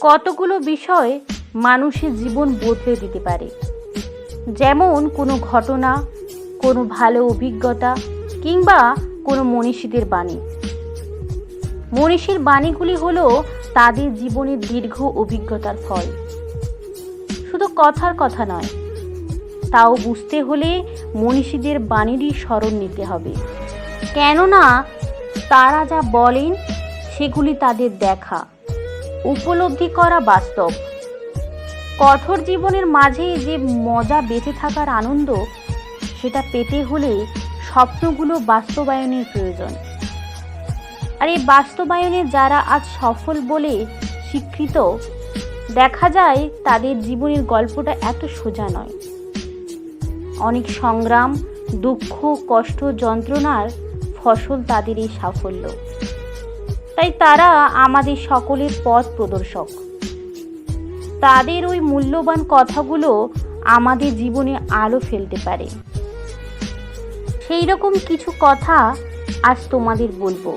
কতগুলো বিষয় মানুষের জীবন বদলে দিতে পারে, যেমন কোনো ঘটনা, কোনো ভালো অভিজ্ঞতা কিংবা কোনো মনীষীদের বাণী। মনীষীর বাণীগুলি হলো তাদের জীবনের দীর্ঘ অভিজ্ঞতার ফল, শুধু কথার কথা নয়। তাও বুঝতে হলে মনীষীদের বাণীরই স্মরণ নিতে হবে, কেননা তারা যা বলেন সেগুলি তাদের দেখা, উপলব্ধি করা বাস্তব। কঠোর জীবনের মাঝে যে মজা বেঁচে থাকার আনন্দ, সেটা পেতে হলে স্বপ্নগুলো বাস্তবায়নের প্রয়োজন। আর এই বাস্তবায়নে যারা আজ সফল বলে স্বীকৃত, দেখা যায় তাদের জীবনের গল্পটা এত সোজা নয়। অনেক সংগ্রাম, দুঃখ, কষ্ট, যন্ত্রণার ফসল তাদের এই সাফল্য। তাই তারা আমাদের সকলের পথ প্রদর্শক। তাদের ওই মূল্যবান কথাগুলো আমাদের জীবনে আলো ফেলতে পারে। সেই রকম কিছু কথা আজ তোমাদের বলবো,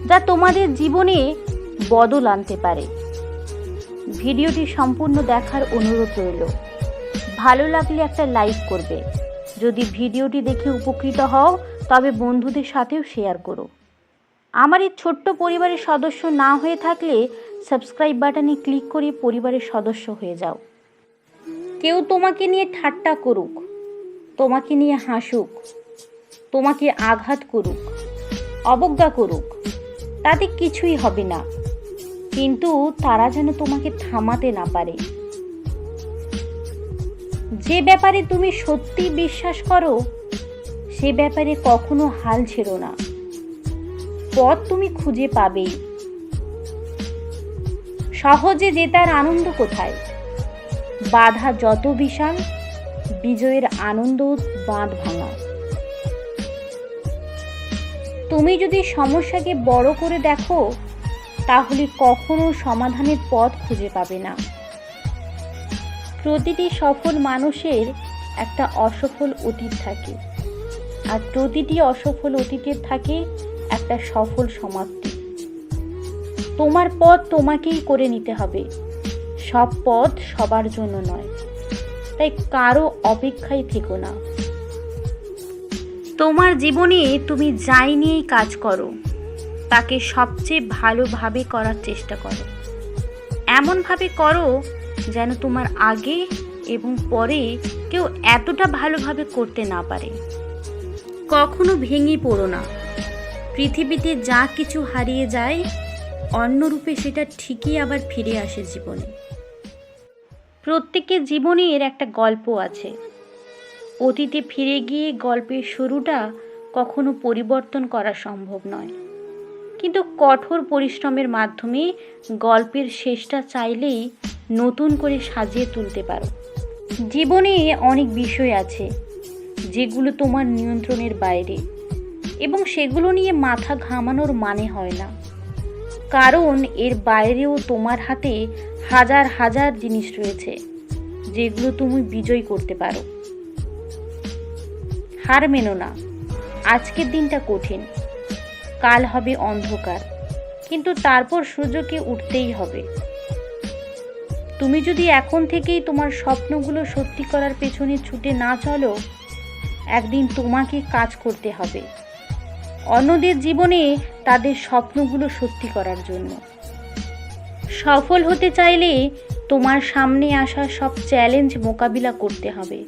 যা তোমাদের জীবনে বদল আনতে পারে। ভিডিওটি সম্পূর্ণ দেখার অনুরোধ রইল। ভালো লাগলে একটা লাইক করবে। যদি ভিডিওটি দেখে উপকৃত হও তবে বন্ধুদের সাথেও শেয়ার করো। আমার এই ছোট্ট পরিবারের সদস্য না হয়ে থাকলে সাবস্ক্রাইব বাটনে ক্লিক করে পরিবারের সদস্য হয়ে যাও। কেউ তোমাকে নিয়ে ঠাট্টা করুক, তোমাকে নিয়ে হাসুক, তোমাকে আঘাত করুক, অবজ্ঞা করুক, তাতে কিছুই হবে না, কিন্তু তারা যেন তোমাকে থামাতে না পারে। যে ব্যাপারে তুমি সত্যি বিশ্বাস করো, সে ব্যাপারে কখনো হাল ছেড়ো না। পথ তুমি খুঁজে পাবেই। সহজে জেতার আনন্দ কোথায়? বাধা যত বিশাল, বিজয়ের আনন্দ বাঁধ ভাঙা। তুমি যদি সমস্যাকে বড় করে দেখো, তাহলে কখনো সমাধানের পথ খুঁজে পাবে না। প্রতিটি সফল মানুষের একটা অসফল অতীত থাকে, আর প্রতিটি অসফল অতীতের থাকে একটা সফল সমাপ্তি। তোমার পথ তোমাকেই করে নিতে হবে। সব পথ সবার জন্য নয়, তাই কারো অপেক্ষায় থেকো না। তোমার জীবনে তুমি যাই নিয়েই কাজ করো, তাকে সবচেয়ে ভালোভাবে করার চেষ্টা করো। এমনভাবে করো যেন তোমার আগে এবং পরে কেউ এতটা ভালোভাবে করতে না পারে। কখনো ভেঙে পড়ো না। পৃথিবীতে যা কিছু হারিয়ে যায়, অন্য রূপে সেটা ঠিকই আবার ফিরে আসে জীবনে। প্রত্যেকের জীবনের একটা গল্প আছে। অতীতে ফিরে গিয়ে গল্পের শুরুটা কখনো পরিবর্তন করা সম্ভব নয়, কিন্তু কঠোর পরিশ্রমের মাধ্যমে গল্পের শেষটা চাইলেই নতুন করে সাজিয়ে তুলতে পারো। জীবনে অনেক বিষয় আছে যেগুলো তোমার নিয়ন্ত্রণের বাইরে, এবং সেগুলো নিয়ে মাথা ঘামানোর মানে হয় না, কারণ এর বাইরেও তোমার হাতে হাজার হাজার জিনিস রয়েছে যেগুলো তুমি বিজয় করতে পারো। হার মেনো না। আজকের দিনটা কঠিন, কাল হবে অন্ধকার, কিন্তু তারপর সূর্যকে উঠতেই হবে। তুমি যদি এখন থেকেই তোমার স্বপ্নগুলো সত্যি করার পেছনে ছুটে না চলো, একদিন তোমাকে কাজ করতে হবে অন্যদের জীবনে তাদের স্বপ্নগুলো সত্যি করার জন্য। সফল হতে চাইলে তোমার সামনে আসা সব চ্যালেঞ্জ মোকাবিলা করতে হবে।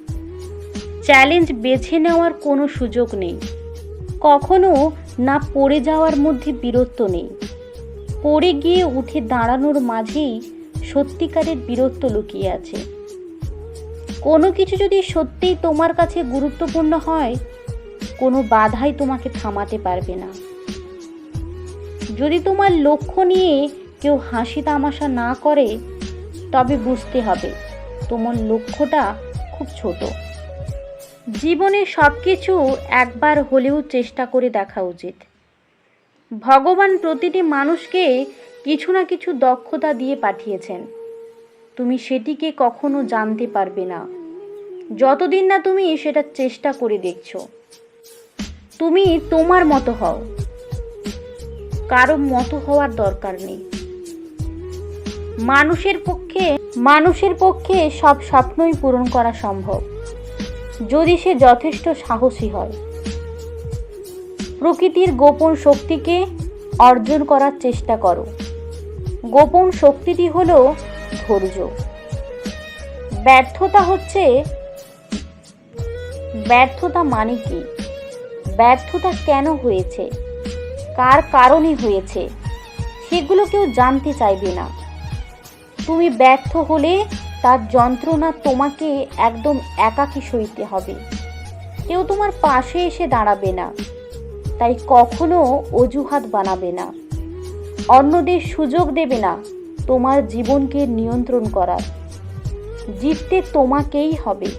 চ্যালেঞ্জ বেছে নেওয়ার কোনো সুযোগ নেই। কখনো না পড়ে যাওয়ার মধ্যে বীরত্ব নেই। পড়ে গিয়ে উঠে দাঁড়ানোর মাঝেই সত্যিকারের বীরত্ব লুকিয়ে আছে। কোনো কিছু যদি সত্যিই তোমার কাছে গুরুত্বপূর্ণ হয়, কোনো বাধাই তোমাকে থামাতে পারবে না। যদি তোমার লক্ষ্য নিয়ে কেউ হাসি তামাশা না করে, তবে বুঝতে হবে তোমার লক্ষ্যটা খুব ছোট। জীবনে সব কিছু একবার হলেও চেষ্টা করে দেখা উচিত। ভগবান প্রতিটি মানুষকে কিছু না কিছু দক্ষতা দিয়ে পাঠিয়েছেন। তুমি সেটিকে কখনো জানতে পারবে না যতদিন না তুমি সেটা চেষ্টা করে দেখছো। তুমি তোমার মতো হও, কারো মতো হওয়ার দরকার নেই। মানুষের পক্ষে সব স্বপ্নই পূরণ করা সম্ভব, যদি সে যথেষ্ট সাহসী হয়। প্রকৃতির গোপন শক্তিকে অর্জন করার চেষ্টা করো। গোপন শক্তিটি হলো ধৈর্য। ব্যর্থতা মানে কি? ব্যর্থতা কেন হয়েছে, কার কারণে হয়েছে, সেগুলো কেউ জানতে চাইবে না। তুমি ব্যর্থ হলে তার যন্ত্রণা তোমাকে একদম একাকী সইতে হবে। কেউ তোমার পাশে এসে দাঁড়াবে না। তাই কখনো অজুহাত বানাবে না। অন্যদের সুযোগ দেবে না তোমার জীবনকে নিয়ন্ত্রণ করার। জিততে তোমাকেই হবে।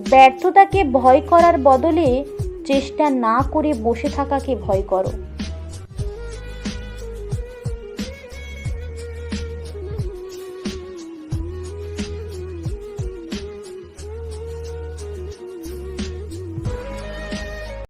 ব্যর্থতাকে ভয় করার বদলে চেষ্টা না করে বসে থাকাকে ভয় করো।